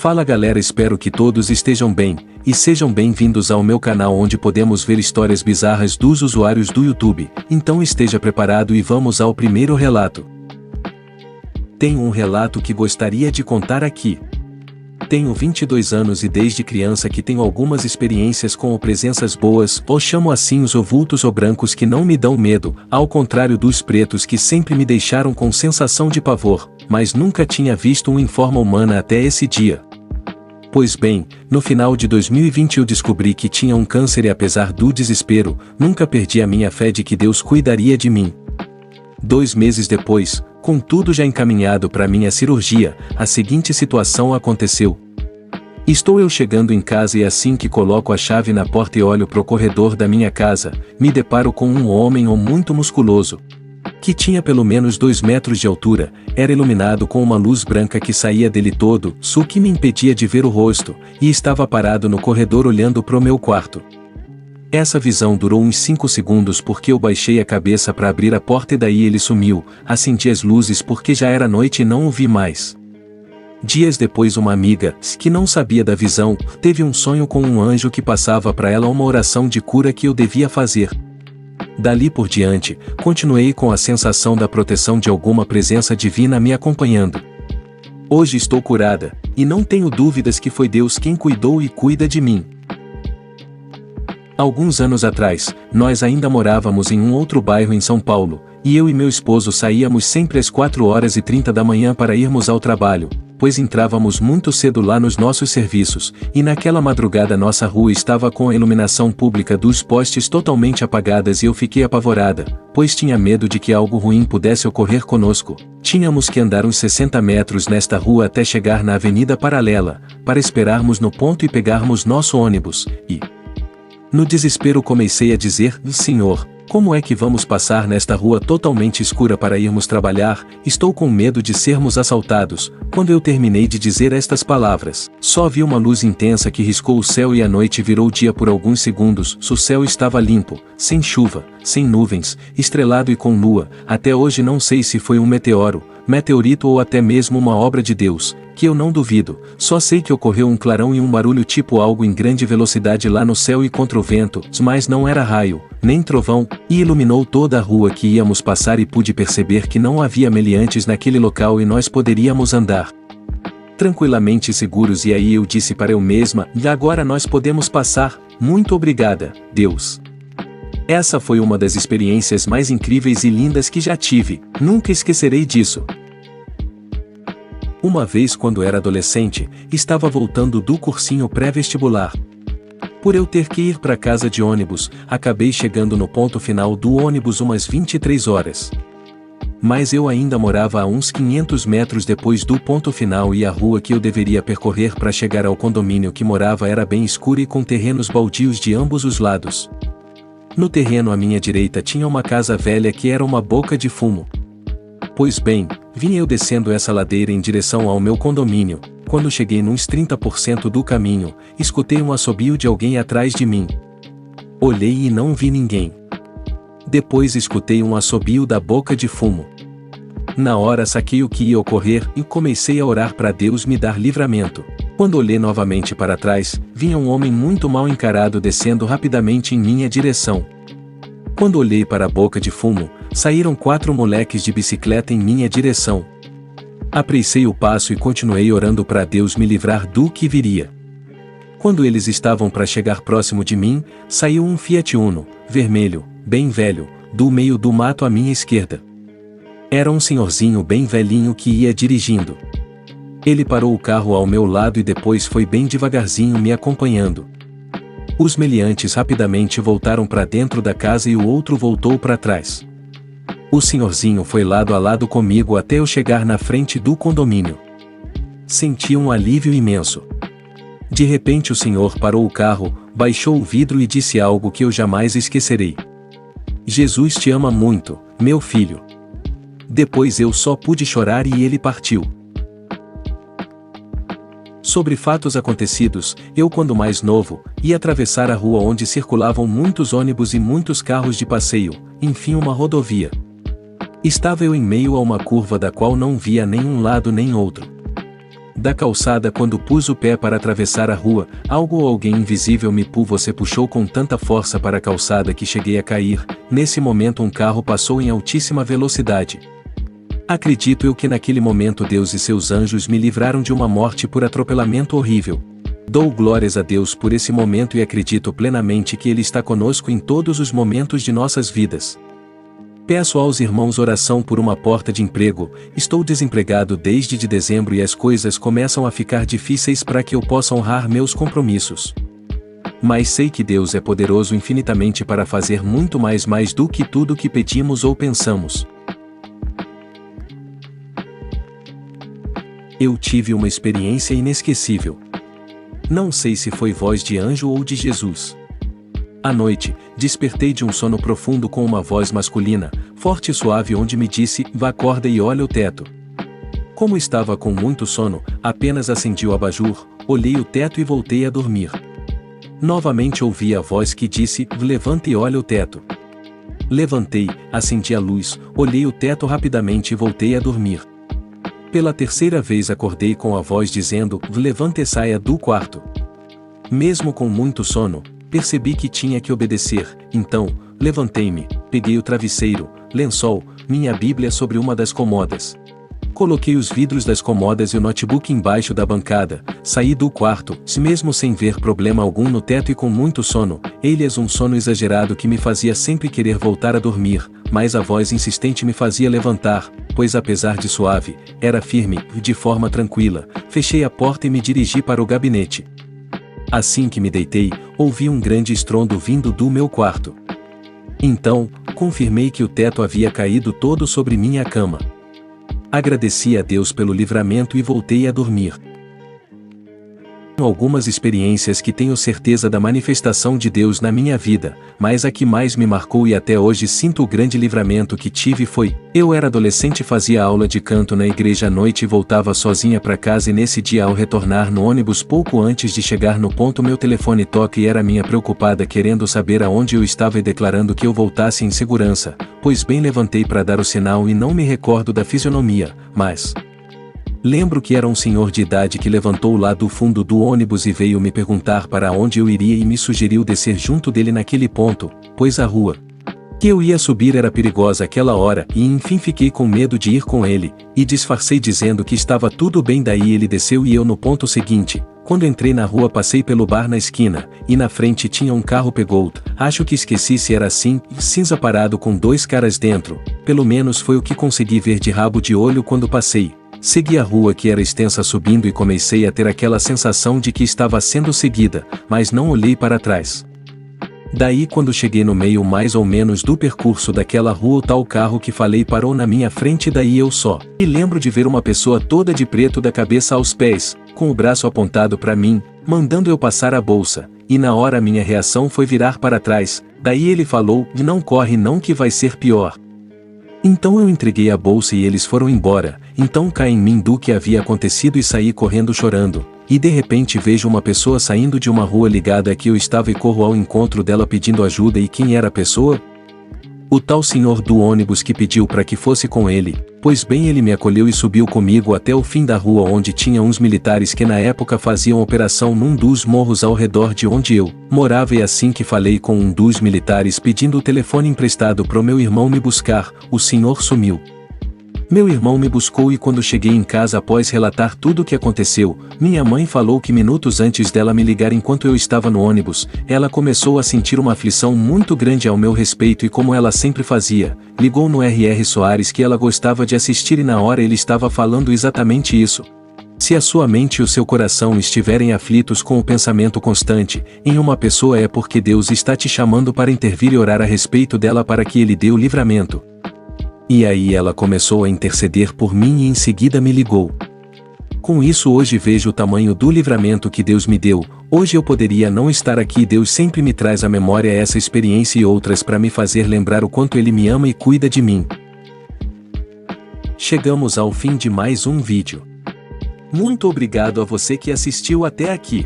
Fala galera, espero que todos estejam bem, e sejam bem-vindos ao meu canal onde podemos ver histórias bizarras dos usuários do YouTube. Então esteja preparado e vamos ao primeiro relato. Tenho um relato que gostaria de contar aqui. Tenho 22 anos e desde criança que tenho algumas experiências com presenças boas, ou chamo assim os vultos ou brancos que não me dão medo, ao contrário dos pretos que sempre me deixaram com sensação de pavor, mas nunca tinha visto em forma humana até esse dia. Pois bem, no final de 2020 eu descobri que tinha um câncer e apesar do desespero, nunca perdi a minha fé de que Deus cuidaria de mim. 2 meses depois, com tudo já encaminhado para minha cirurgia, a seguinte situação aconteceu. Estou eu chegando em casa e assim que coloco a chave na porta e olho pro corredor da minha casa, me deparo com um homem muito musculoso, que tinha pelo menos 2 metros de altura, era iluminado com uma luz branca que saía dele todo, o que me impedia de ver o rosto, e estava parado no corredor olhando pro meu quarto. Essa visão durou uns 5 segundos porque eu baixei a cabeça para abrir a porta e daí ele sumiu, acendi as luzes porque já era noite e não o vi mais. Dias depois uma amiga, que não sabia da visão, teve um sonho com um anjo que passava para ela uma oração de cura que eu devia fazer. Dali por diante, continuei com a sensação da proteção de alguma presença divina me acompanhando. Hoje estou curada, e não tenho dúvidas que foi Deus quem cuidou e cuida de mim. Alguns anos atrás, nós ainda morávamos em um outro bairro em São Paulo, e eu e meu esposo saíamos sempre às 4h30 da manhã para irmos ao trabalho, pois entrávamos muito cedo lá nos nossos serviços, e naquela madrugada nossa rua estava com a iluminação pública dos postes totalmente apagadas e eu fiquei apavorada, pois tinha medo de que algo ruim pudesse ocorrer conosco. Tínhamos que andar uns 60 metros nesta rua até chegar na avenida paralela, para esperarmos no ponto e pegarmos nosso ônibus, e no desespero comecei a dizer: Senhor, como é que vamos passar nesta rua totalmente escura para irmos trabalhar? Estou com medo de sermos assaltados. Quando eu terminei de dizer estas palavras, só vi uma luz intensa que riscou o céu e a noite virou dia por alguns segundos. O céu estava limpo, sem chuva, sem nuvens, estrelado e com lua. Até hoje não sei se foi um meteorito ou até mesmo uma obra de Deus, que eu não duvido, só sei que ocorreu um clarão e um barulho tipo algo em grande velocidade lá no céu e contra o vento, mas não era raio, nem trovão, e iluminou toda a rua que íamos passar e pude perceber que não havia meliantes naquele local e nós poderíamos andar tranquilamente seguros. E aí eu disse para eu mesma: e agora nós podemos passar, muito obrigada, Deus. Essa foi uma das experiências mais incríveis e lindas que já tive, nunca esquecerei disso. Uma vez quando era adolescente, estava voltando do cursinho pré-vestibular. Por eu ter que ir para casa de ônibus, acabei chegando no ponto final do ônibus umas 23 horas. Mas eu ainda morava a uns 500 metros depois do ponto final e a rua que eu deveria percorrer para chegar ao condomínio que morava era bem escura e com terrenos baldios de ambos os lados. No terreno à minha direita tinha uma casa velha que era uma boca de fumo. Pois bem, vinha eu descendo essa ladeira em direção ao meu condomínio. Quando cheguei nos 30% do caminho, escutei um assobio de alguém atrás de mim. Olhei e não vi ninguém. Depois escutei um assobio da boca de fumo. Na hora saquei o que ia ocorrer e comecei a orar para Deus me dar livramento. Quando olhei novamente para trás, vinha um homem muito mal encarado descendo rapidamente em minha direção. Quando olhei para a boca de fumo, saíram 4 moleques de bicicleta em minha direção. Apressei o passo e continuei orando para Deus me livrar do que viria. Quando eles estavam para chegar próximo de mim, saiu um Fiat Uno, vermelho, bem velho, do meio do mato à minha esquerda. Era um senhorzinho bem velhinho que ia dirigindo. Ele parou o carro ao meu lado e depois foi bem devagarzinho me acompanhando. Os meliantes rapidamente voltaram para dentro da casa e o outro voltou para trás. O senhorzinho foi lado a lado comigo até eu chegar na frente do condomínio. Senti um alívio imenso. De repente o senhor parou o carro, baixou o vidro e disse algo que eu jamais esquecerei: Jesus te ama muito, meu filho. Depois eu só pude chorar e ele partiu. Sobre fatos acontecidos, eu quando mais novo, ia atravessar a rua onde circulavam muitos ônibus e muitos carros de passeio, enfim uma rodovia. Estava eu em meio a uma curva da qual não via nem um lado nem outro. Da calçada quando pus o pé para atravessar a rua, algo ou alguém invisível você puxou com tanta força para a calçada que cheguei a cair. Nesse momento um carro passou em altíssima velocidade. Acredito eu que naquele momento Deus e seus anjos me livraram de uma morte por atropelamento horrível. Dou glórias a Deus por esse momento e acredito plenamente que Ele está conosco em todos os momentos de nossas vidas. Peço aos irmãos oração por uma porta de emprego. Estou desempregado desde dezembro e as coisas começam a ficar difíceis para que eu possa honrar meus compromissos. Mas sei que Deus é poderoso infinitamente para fazer muito mais do que tudo que pedimos ou pensamos. Eu tive uma experiência inesquecível. Não sei se foi voz de anjo ou de Jesus. À noite, despertei de um sono profundo com uma voz masculina, forte e suave onde me disse, vá acorda e olha o teto. Como estava com muito sono, apenas acendi o abajur, olhei o teto e voltei a dormir. Novamente ouvi a voz que disse, levanta e olha o teto. Levantei, acendi a luz, olhei o teto rapidamente e voltei a dormir. Pela terceira vez acordei com a voz dizendo, levanta e saia do quarto. Mesmo com muito sono, percebi que tinha que obedecer, então, levantei-me, peguei o travesseiro, lençol, minha Bíblia sobre uma das comodas. Coloquei os vidros das comodas e o notebook embaixo da bancada, saí do quarto, mesmo sem ver problema algum no teto e com muito sono, eis um sono exagerado que me fazia sempre querer voltar a dormir, mas a voz insistente me fazia levantar, pois apesar de suave, era firme, de forma tranquila. Fechei a porta e me dirigi para o gabinete. Assim que me deitei, ouvi um grande estrondo vindo do meu quarto. Então, confirmei que o teto havia caído todo sobre minha cama. Agradeci a Deus pelo livramento e voltei a dormir. Algumas experiências que tenho certeza da manifestação de Deus na minha vida, mas a que mais me marcou e até hoje sinto o grande livramento que tive foi, eu era adolescente e fazia aula de canto na igreja à noite e voltava sozinha para casa e nesse dia ao retornar no ônibus pouco antes de chegar no ponto meu telefone toca e era minha preocupada querendo saber aonde eu estava e declarando que eu voltasse em segurança, pois bem levantei para dar o sinal e não me recordo da fisionomia, mas... lembro que era um senhor de idade que levantou lá do fundo do ônibus e veio me perguntar para onde eu iria e me sugeriu descer junto dele naquele ponto, pois a rua que eu ia subir era perigosa aquela hora e enfim fiquei com medo de ir com ele, e disfarcei dizendo que estava tudo bem daí ele desceu e eu no ponto seguinte, quando entrei na rua passei pelo bar na esquina, e na frente tinha um carro pegou, acho que esqueci se era assim, cinza parado com dois caras dentro, pelo menos foi o que consegui ver de rabo de olho quando passei. Segui a rua que era extensa subindo e comecei a ter aquela sensação de que estava sendo seguida, mas não olhei para trás. Daí quando cheguei no meio mais ou menos do percurso daquela rua o tal carro que falei parou na minha frente e daí eu só me lembro de ver uma pessoa toda de preto da cabeça aos pés, com o braço apontado para mim, mandando eu passar a bolsa, e na hora a minha reação foi virar para trás, daí ele falou, não corre não que vai ser pior. Então eu entreguei a bolsa e eles foram embora, então caí em mim do que havia acontecido e saí correndo chorando, e de repente vejo uma pessoa saindo de uma rua ligada a que eu estava e corro ao encontro dela pedindo ajuda e quem era a pessoa? O tal senhor do ônibus que pediu para que fosse com ele, pois bem ele me acolheu e subiu comigo até o fim da rua onde tinha uns militares que na época faziam operação num dos morros ao redor de onde eu morava e assim que falei com um dos militares pedindo o telefone emprestado pro meu irmão me buscar, o senhor sumiu. Meu irmão me buscou e quando cheguei em casa após relatar tudo o que aconteceu, minha mãe falou que minutos antes dela me ligar enquanto eu estava no ônibus, ela começou a sentir uma aflição muito grande ao meu respeito e como ela sempre fazia, ligou no R.R. Soares que ela gostava de assistir e na hora ele estava falando exatamente isso. Se a sua mente e o seu coração estiverem aflitos com o pensamento constante em uma pessoa é porque Deus está te chamando para intervir e orar a respeito dela para que ele dê o livramento. E aí ela começou a interceder por mim e em seguida me ligou. Com isso hoje vejo o tamanho do livramento que Deus me deu, hoje eu poderia não estar aqui e Deus sempre me traz à memória essa experiência e outras para me fazer lembrar o quanto Ele me ama e cuida de mim. Chegamos ao fim de mais um vídeo. Muito obrigado a você que assistiu até aqui.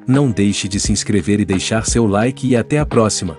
Não deixe de se inscrever e deixar seu like e até a próxima.